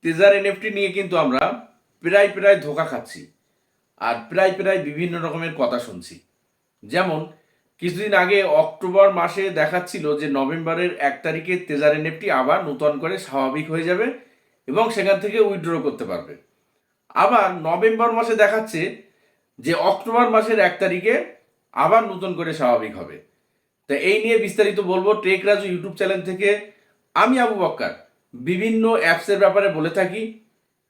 তেজার NFT নিয়ে কিন্তু আমরা প্রায় ধোঁকা খাচ্ছি আর প্রায় বিভিন্ন রকমের কথা শুনছি। যেমন কিছুদিন আগে অক্টোবর মাসে দেখাচ্ছিল যে নভেম্বরের 1 তারিখে তেজার এনএফটি আবার নতুন করে স্বাভাবিক হয়ে যাবে এবং সেখান থেকে উইথড্র করতে পারবে। আবার নভেম্বর মাসে দেখাচ্ছে যে অক্টোবর মাসের 1 তারিখে আবার নতুন করে স্বাভাবিক হবে। তা এই নিয়ে বিস্তারিত বলবো টেক রাজু ইউটিউব চ্যানেল থেকে। আমি আবু বক্কর বিভিন্ন অ্যাপসের ব্যাপারে বলে থাকি,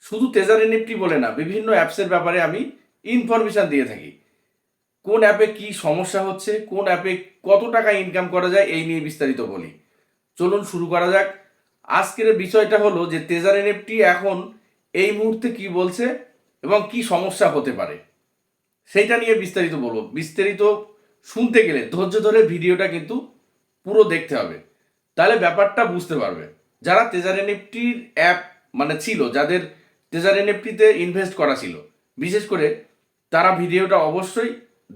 শুধু তেজার এনএফটি বলে না, বিভিন্ন অ্যাপসের ব্যাপারে আমি ইনফরমেশন দিয়ে থাকি। কোন অ্যাপে কি সমস্যা হচ্ছে, কোন অ্যাপে কত টাকা ইনকাম করা যায়, এই নিয়ে বিস্তারিত বলি। চলুন শুরু করা যাক। আজকের বিষয়টা হলো যে তেজার এনএফটি এখন এই মুহূর্তে কি বলছে এবং কি সমস্যা হতে পারে সেইটা নিয়ে বিস্তারিত বলবো। বিস্তারিত শুনতে গেলে ধৈর্য ধরে ভিডিওটা কিন্তু পুরো দেখতে হবে, তাহলে ব্যাপারটা বুঝতে পারবে। যারা তেজার এনএফটির অ্যাপ মানে ছিল, যাদের তেজার এনএফটিতে ইনভেস্ট করা ছিল, বিশেষ করে তারা ভিডিওটা অবশ্যই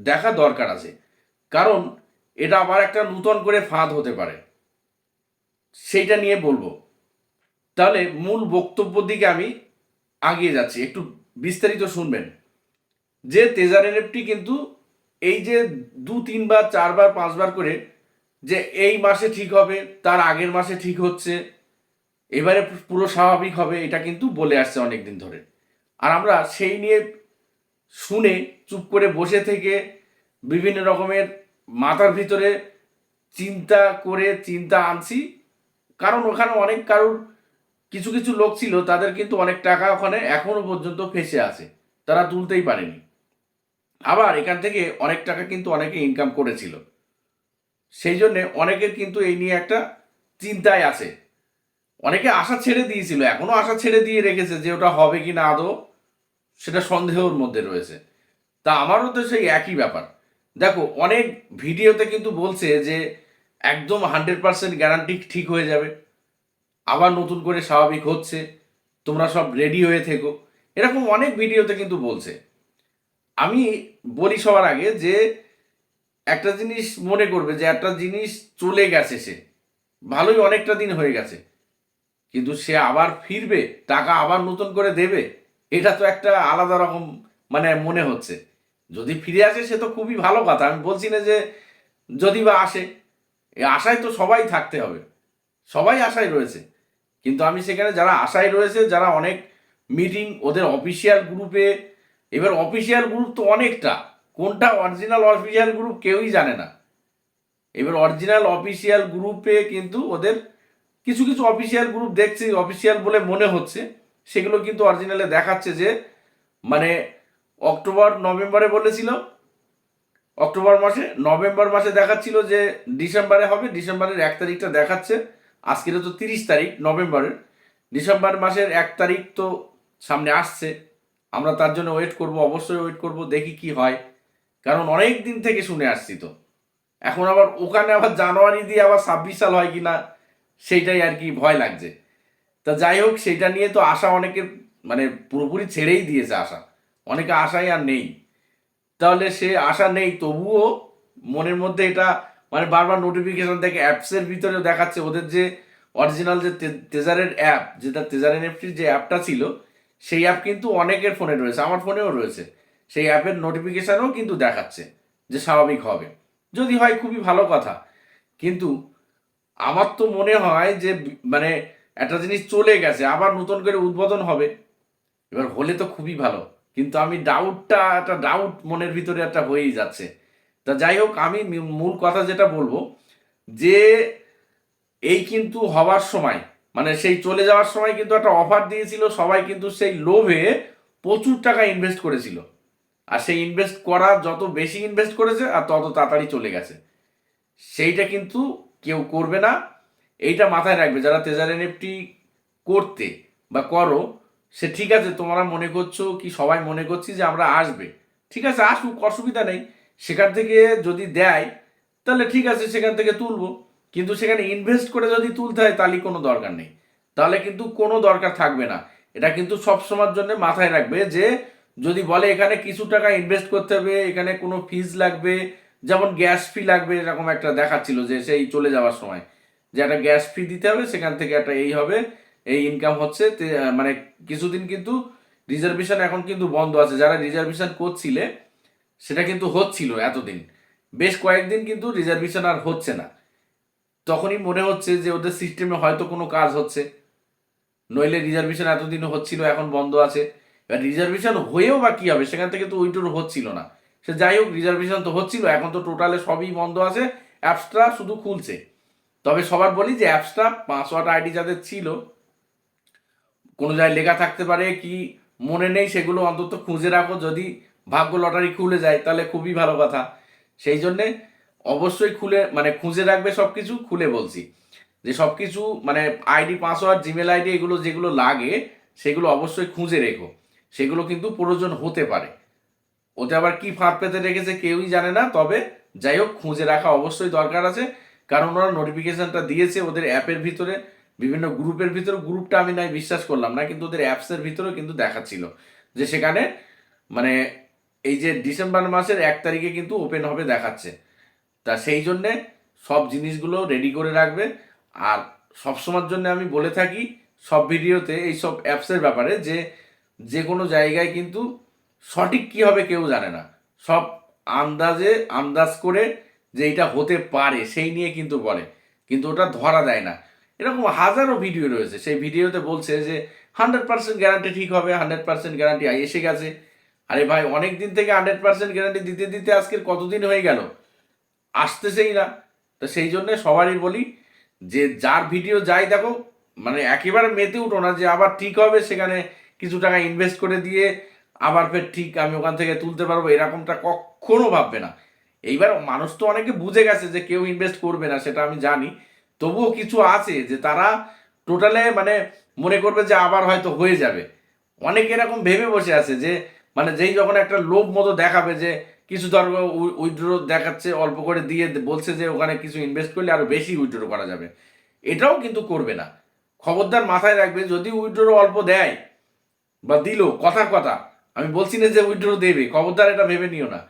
দেখা দরকার আছে, কারণ এটা আবার একটা নূতন করে ফাঁদ হতে পারে, সেইটা নিয়ে বলবো। তাহলে মূল বক্তব্যের দিকে আমি আগিয়ে যাচ্ছি, একটু বিস্তারিত শুনবেন। যে তেজার এনএফটি কিন্তু এই যে 2-3বার 4বার 5বার করে যে এই মাসে ঠিক হবে, তার আগের মাসে ঠিক হচ্ছে, এবারে পুরো স্বাভাবিক হবে, এটা কিন্তু বলে আসছে অনেক দিন ধরে। আর আমরা সেই নিয়ে শুনে চুপ করে বসে থেকে বিভিন্ন রকমের মাথার ভিতরে চিন্তা আনছি। কারণ ওখানে অনেক কারোর কিছু কিছু লোক ছিল, তাদের কিন্তু অনেক টাকা ওখানে এখনো পর্যন্ত ফেসে আছে, তারা তুলতেই পারেনি। আবার এখান থেকে অনেক টাকা কিন্তু অনেকে ইনকাম করেছিল, সেই জন্যে অনেকের কিন্তু এই নিয়ে একটা চিন্তায় আছে। অনেকে আশা ছেড়ে দিয়েছিল, এখনো আশা ছেড়ে দিয়ে রেখেছে যে ওটা হবে কি না আদৌ, সেটা সন্দেহের মধ্যে রয়েছে। তা আমারও তো সেই একই ব্যাপার। দেখো অনেক ভিডিওতে কিন্তু বলছে যে একদম 100% গ্যারান্টি ঠিক হয়ে যাবে, আবার নতুন করে স্বাভাবিক হচ্ছে, তোমরা সব রেডি হয়ে থেকো, এরকম অনেক ভিডিওতে কিন্তু বলছে। আমি বলি সবার আগে যে একটা জিনিস মনে করবে যে একটা জিনিস চলে গেছে, সে ভালোই অনেকটা দিন হয়ে গেছে, কিন্তু সে আবার ফিরবে, টাকা আবার নতুন করে দেবে, এটা তো একটা আলাদা রকম মানে মনে হচ্ছে। যদি ফিরে আসে সে তো খুবই ভালো কথা, আমি বলছি না যে যদি বা আসে, এই আশায় তো সবাই থাকতে হবে, সবাই আশায় রয়েছে। কিন্তু আমি সেখানে যারা আশায় রয়েছে, যারা অনেক মিটিং ওদের অফিসিয়াল গ্রুপে, এবার অফিসিয়াল গ্রুপ তো অনেকটা, কোনটা অরিজিনাল অফিসিয়াল গ্রুপ কেউই জানে না। এবার অরিজিনাল অফিসিয়াল গ্রুপে কিন্তু ওদের কিছু কিছু অফিসিয়াল গ্রুপ দেখছি অফিসিয়াল বলে মনে হচ্ছে, সেগুলো কিন্তু অরিজিনালে দেখাচ্ছে যে মানে অক্টোবর নভেম্বরে বলেছিল, অক্টোবর মাসে, নভেম্বর মাসে দেখাচ্ছিল যে ডিসেম্বরে হবে, ডিসেম্বরের 1 তারিখটা দেখাচ্ছে। আজকের তো 30 তারিখ নভেম্বরের, ডিসেম্বর মাসের 1 তারিখ তো সামনে আসছে। আমরা তার জন্য ওয়েট করব, অবশ্যই ওয়েট করব, দেখি কি হয়, কারণ অনেক দিন থেকে শুনে আসছি। তো এখন আবার ওখানে আবার জানুয়ারি দিয়ে আবার 26 সাল হয় কি না, সেইটাই আর কি ভয় লাগছে। তা যাই হোক, সেইটা নিয়ে তো আশা অনেকের মানে পুরোপুরি ছেড়েই দিয়েছে আশা, অনেকে আশাই আর নেই। তাহলে সে আশা নেই, তবুও মনের মধ্যে এটা মানে বারবার নোটিফিকেশন থেকে অ্যাপসের ভিতরে দেখাচ্ছে, ওদের যে অরিজিনাল যে তেজারের অ্যাপ, যেটা তেজার এনএফটির যে অ্যাপটা ছিল, সেই অ্যাপ কিন্তু অনেকের ফোনে রয়েছে, আমার ফোনেও রয়েছে। সেই অ্যাপের নোটিফিকেশনও কিন্তু দেখাচ্ছে যে স্বাভাবিক হবে। যদি হয় খুবই ভালো কথা, কিন্তু আমার তো মনে হয় যে মানে একটা জিনিস চলে গেছে, আবার নতুন করে উদ্বোধন হবে, এবার হলে তো খুবই ভালো। কিন্তু আমি একটা ডাউট মনের ভিতরে একটা হয়েই যাচ্ছে। তা যাই হোক, আমি মূল কথা যেটা বলবো যে এই কিন্তু হবার সময় মানে সেই চলে যাওয়ার সময় কিন্তু একটা অফার দিয়েছিল, সবাই কিন্তু সেই লোভে প্রচুর টাকা ইনভেস্ট করেছিল। আর সেই ইনভেস্ট করা যত বেশি ইনভেস্ট করেছে আর তত তাড়াতাড়ি চলে গেছে, সেইটা কিন্তু কেউ করবে না। এইটা মাথায় রাখবে যারা তেজার এনএফটি করতে বা করো। সে ঠিক আছে, তোমরা মনে করছো কি সবাই মনে করছি যে আমরা আসবে, ঠিক আছে আসুক, অসুবিধা নেই। সেখান থেকে যদি দেয় তাহলে ঠিক আছে, সেখান থেকে তুলবো। কিন্তু সেখানে ইনভেস্ট করে যদি তুলতে হয় তাহলে কোনো দরকার নেই, তাহলে কিন্তু কোনো দরকার থাকবে না। এটা কিন্তু সব সময়ের জন্য মাথায় রাখবে যে যদি বলে এখানে কিছু টাকা ইনভেস্ট করতে হবে, এখানে কোনো ফিজ লাগবে, যেমন গ্যাস ফি লাগবে, এরকম একটা দেখাচ্ছিল যে সেই চলে যাওয়ার সময় যে একটা গ্যাস ফি দিতে হবে, সেখান থেকে একটা এই হবে, এই ইনকাম হচ্ছে। মানে কিছুদিন কিন্তু রিজার্ভেশন এখন কিন্তু বন্ধ আছে। যারা রিজার্ভেশন করছিলে সেটা কিন্তু হচ্ছিল এতদিন, বেশ কয়েকদিন কিন্তু রিজার্ভেশন আর হচ্ছে না। তখনই মনে হচ্ছে যে ওদের সিস্টেমে হয়তো কোনো কাজ হচ্ছে, নইলে রিজার্ভেশন এতদিন হচ্ছিল এখন বন্ধ আছে। এবার রিজার্ভেশন হয়েও বা কি হবে, সেখান থেকে তো উইথড্র হচ্ছিল না। সে যাই হোক, রিজার্ভেশন তো হচ্ছিল, এখন তো টোটালে সবই বন্ধ আছে, অ্যাপসটা শুধু খুলছে। তবে সবার বলি যে অ্যাপসটা পাসওয়ার্ড আইডি যাদের ছিল, কোনো জায়গায় লেখা থাকতে পারে কি মনে নেই, সেগুলো অন্তত খুঁজে রাখো। যদি ভাগ্য লটারি খুলে যায় তাহলে খুবই ভালো কথা। সেই জন্যে অবশ্যই খুলে মানে খুঁজে রাখবে সব কিছু। খুলে বলছি যে সব কিছু মানে আইডি পাসওয়ার্ড জিমেল আইডি এগুলো যেগুলো লাগে সেগুলো অবশ্যই খুঁজে রেখো। সেগুলো কিন্তু প্রয়োজন হতে পারে। ওতে আবার কি ফাঁদ পেতে রেখেছে কেউই জানে না। তবে যাই হোক, খুঁজে রাখা অবশ্যই দরকার আছে, কারণ ওরা নোটিফিকেশনটা দিয়েছে ওদের অ্যাপের ভিতরে, বিভিন্ন গ্রুপের ভিতরে। গ্রুপটা আমি নাই বিশ্বাস করলাম না, কিন্তু ওদের অ্যাপসের ভিতরেও কিন্তু দেখাচ্ছিল যে সেখানে মানে এই যে ডিসেম্বর মাসের 1 তারিখে কিন্তু ওপেন হবে দেখাচ্ছে। তা সেই জন্যে সব জিনিসগুলো রেডি করে রাখবে। আর সবসময়ের জন্য আমি বলে থাকি সব ভিডিওতে এই সব অ্যাপসের ব্যাপারে যে যে কোনো জায়গায় কিন্তু সঠিক কি হবে কেউ জানে না। সব আন্দাজ করে যে এটা হতে পারে সেই নিয়ে কিন্তু বলে, কিন্তু ওটা ধরা দেয় না। এরকম হাজারো ভিডিও রয়েছে, সেই ভিডিওতে বলছে যে 100% গ্যারান্টি ঠিক হবে, 100% গ্যারান্টি এসে গেছে। আরে ভাই, অনেক দিন থেকে 100% গ্যারান্টি দিতে দিতে আজকের কতদিন হয়ে গেল, আসতেছেই না। তো সেই জন্য সবারই বলি যে যার ভিডিও যাই দেখো, মানে একেবারে মেতে উঠো না যে আবার ঠিক হবে, সেখানে কিছু টাকা ইনভেস্ট করে দিয়ে আবার ফের ঠিক আমি ওখান থেকে তুলতে পারবো, এরকমটা কখনো ভাববে না। এইবার মানুষ তো অনেকে বুঝে গেছে যে কেউ ইনভেস্ট করবে না, সেটা আমি জানি। তবুও কিছু আছে যে তারা টোটালে মানে মনে করবে যে আবার হয়তো হয়ে যাবে। অনেকে এরকম ভেবে বসে আছে যে মানে যেই যখন একটা লোভ মতো দেখাবে যে কিছু ধর উইথড্র দেখাচ্ছে অল্প করে দিয়ে বলছে যে ওখানে কিছু ইনভেস্ট করলে আরো বেশি উইথড্র করা যাবে, এটাও কিন্তু করবে না। খবরদার মাথায় রাখবে, যদি উইথড্র অল্প দেয় বা দিল কথার কথা, আমি বলছি না যে উইথড্র দেবে, খবরদার এটা ভেবে নিও না।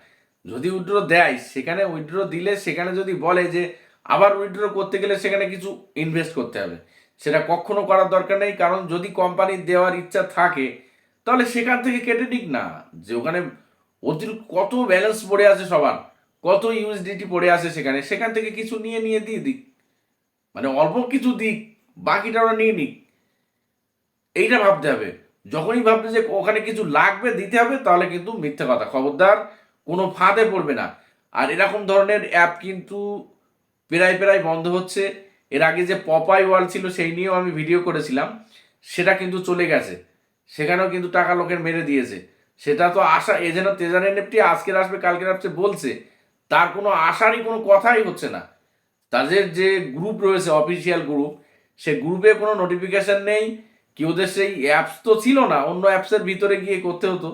যদি উইথড্র দেয়, সেখানে উইথড্র দিলে সেখানে যদি বলে যে আবার উইথড্র করতে গেলে সেখানে কিছু ইনভেস্ট করতে হবে, সেটা কখনো করার দরকার নেই। কারণ যদি কোম্পানির দেওয়ার ইচ্ছা থাকে তাহলে সেখান থেকে কেটে দিক না। যে ওখানে অতিরিক্ত কত ব্যালেন্স পড়ে আছে সবার, কত ইউএসডিটি পড়ে আছে সেখানে, সেখান থেকে কিছু নিয়ে নিয়ে দিয়ে দিক, মানে অল্প কিছু দিক, বাকিটা ওরা নিয়ে নিক। এইটা ভাবতে হবে। যখনই ভাববে যে ওখানে কিছু লাগবে দিতে হবে, তাহলে কিন্তু মিথ্যা কথা, খবরদার কোনো ফাঁদে পড়বে না। আর এরকম ধরনের অ্যাপ কিন্তু প্রায় প্রায় বন্ধ হচ্ছে। এর আগে যে পপাই ওয়ার্ল্ড ছিল সেই নিয়েও আমি ভিডিও করেছিলাম, সেটা কিন্তু চলে গেছে। সেখানেও কিন্তু টাকা লোকের মেরে দিয়েছে। সেটা তো আশা এ যেন তেজার এনএফটি আজকের আসবে কালকের আসবে বলছে, তার কোনো আশারই কোনো কথাই হচ্ছে না। তাদের যে গ্রুপ রয়েছে অফিসিয়াল গ্রুপ, সে গ্রুপে কোনো নোটিফিকেশন নেই। কি ওদের সেই অ্যাপস তো ছিল না, অন্য অ্যাপসের ভিতরে গিয়ে করতে হতো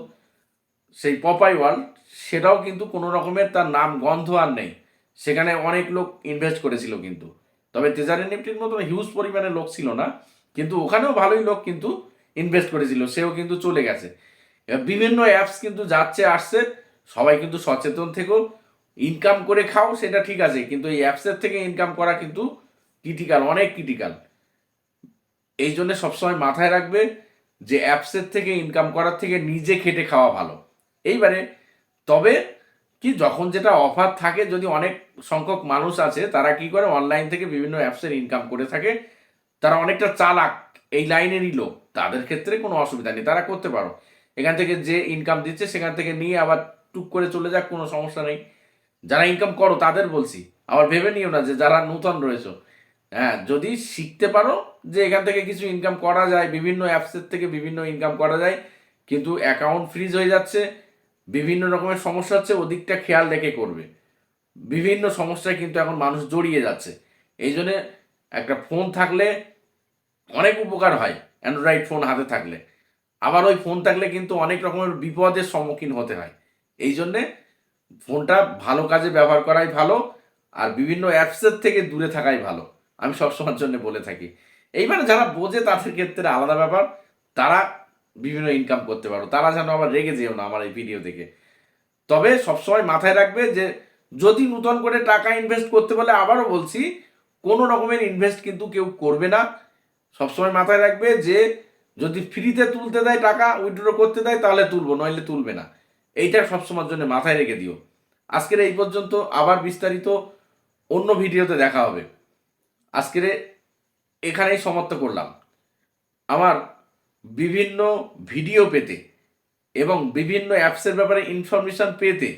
সেই পপাই ওয়ার্ল্ড, সেটাও কিন্তু কোনো রকমের তার নাম গন্ধ আর নেই। সেখানে অনেক লোক ইনভেস্ট করেছিল কিন্তু, তবে তেজারি নিফটির মতন হিউজ পরিমাণে লোক ছিল না, কিন্তু ওখানেও ভালোই লোক কিন্তু ইনভেস্ট করেছিল, সেও কিন্তু চলে গেছে। এবার বিভিন্ন অ্যাপস কিন্তু যাচ্ছে আসছে, সবাই কিন্তু সচেতন থেকো। ইনকাম করে খাও সেটা ঠিক আছে, কিন্তু এই অ্যাপসের থেকে ইনকাম করা কিন্তু ক্রিটিক্যাল, অনেক ক্রিটিক্যাল। এই জন্য সবসময় মাথায় রাখবে যে অ্যাপসের থেকে ইনকাম করার থেকে নিজে খেটে খাওয়া ভালো। এইবারে তবে কি, যখন যেটা অফার থাকে, যদি অনেক সংখ্যক মানুষ আছে তারা কি করে অনলাইন থেকে বিভিন্ন অ্যাপসের ইনকাম করে থাকে, তারা অনেকটা চালাক, এই লাইনেরই লোক, তাদের ক্ষেত্রে কোনো অসুবিধা নেই, তারা করতে পারো। এখান থেকে যে ইনকাম দিচ্ছে সেখান থেকে নিয়ে আবার টুক করে চলে যাক, কোনো সমস্যা নেই। যারা ইনকাম করো তাদের বলছি, আবার ভেবে নিও না যে যারা নূতন রয়েছে। হ্যাঁ, যদি শিখতে পারো যে এখান থেকে কিছু ইনকাম করা যায়, বিভিন্ন অ্যাপসের থেকে বিভিন্ন ইনকাম করা যায়, কিন্তু অ্যাকাউন্ট ফ্রিজ হয়ে যাচ্ছে, বিভিন্ন রকমের সমস্যা হচ্ছে, ওদিকটা খেয়াল রেখে করবে। বিভিন্ন সমস্যায় কিন্তু এখন মানুষ জড়িয়ে যাচ্ছে। এই জন্যে একটা ফোন থাকলে অনেক উপকার হয়, অ্যান্ড্রয়েড ফোন হাতে থাকলে। আবার ওই ফোন থাকলে কিন্তু অনেক রকমের বিপদের সম্মুখীন হতে হয়। এই জন্যে ফোনটা ভালো কাজে ব্যবহার করাই ভালো, আর বিভিন্ন অ্যাপসের থেকে দূরে থাকাই ভালো, আমি সবসময়ের জন্য বলে থাকি। এইবারে যারা বোঝে তাদের ক্ষেত্রে আলাদা ব্যাপার, তারা বিভিন্ন ইনকাম করতে পারো, তারা যেন আবার রেগে যেও না আমার এই ভিডিও থেকে। তবে সবসময় মাথায় রাখবে যে যদি নতুন করে টাকা ইনভেস্ট করতে বলে, আবারও বলছি, কোনো রকমের ইনভেস্ট কিন্তু কেউ করবে না। সবসময় মাথায় রাখবে যে যদি ফ্রিতে তুলতে দেয়, টাকা উইথড্র করতে দেয়, তাহলে তুলবো, নইলে তুলবে না। এইটা সবসময়ের জন্য মাথায় রেখে দিও। আজকের এই পর্যন্ত, আবার বিস্তারিত অন্য ভিডিওতে দেখা হবে। আজকের এখানেই সমাপ্ত করলাম। আমার বিভিন্ন ভিডিও পেতে এবং বিভিন্ন অ্যাপসের ব্যাপারে ইনফরমেশন পেতে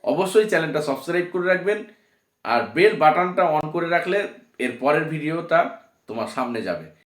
অবশ্যই চ্যানেলটা সাবস্ক্রাইব করে রাখবেন, আর বেল বাটনটা অন করে রাখলে এর পরের ভিডিওটা তোমার সামনে যাবে।